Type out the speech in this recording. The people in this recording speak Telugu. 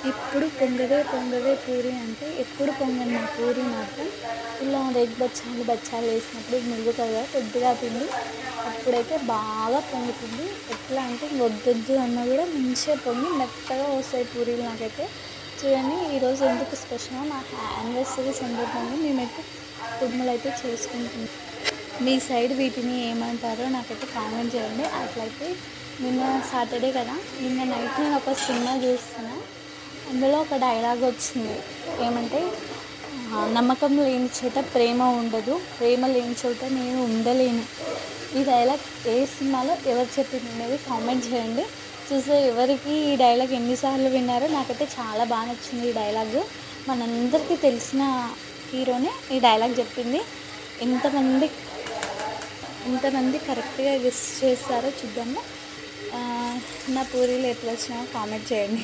ఎప్పుడు పొంగవే పొంగవే పూరి అంటే ఎప్పుడు పొంగని మా పూరి మాత్రం ఇలా ఎగ్ బచ్చాలు బచ్చాలు వేసినప్పుడు మిగులుతుంది కదా కొద్దిగా పిండి, అప్పుడైతే బాగా పొంగుతుంది. ఎట్లా అంటే వద్దొద్దు అన్నా కూడా మంచిగా పొంగి మెత్తగా వస్తాయి పూరీలు. నాకైతే చూడండి ఈరోజు ఎందుకు స్పెషల్, నా యానివర్సరీ సందర్భంగా మేమైతే కుడుములు అయితే చేసుకుంటున్నాం. మీ సైడ్ వీటిని ఏమంటారో నాకైతే కామెంట్ చేయండి. అట్లయితే నిన్న సాటర్డే కదా, నిన్న నైట్ నేను ఒక సినిమా చూస్తున్నా, అందులో ఒక డైలాగ్ వచ్చింది. ఏమంటే నమ్మకం లేని చోట ప్రేమ ఉండదు, ప్రేమ లేని చోట నేను ఉండలేను. ఈ డైలాగ్ ఏ సినిమాలో ఎవరు చెప్పింది అనేది కామెంట్ చేయండి. చూస్తే ఎవరికి ఈ డైలాగ్ ఎన్నిసార్లు విన్నారో నాకైతే చాలా బాగా నచ్చింది. ఈ డైలాగ్ మనందరికీ తెలిసిన హీరోనే ఈ డైలాగ్ చెప్పింది. ఎంతమంది కరెక్ట్గా గెస్ చేస్తారో చూద్దాము. నా పూరీలు ఎట్లా వచ్చినాయో కామెంట్ చేయండి.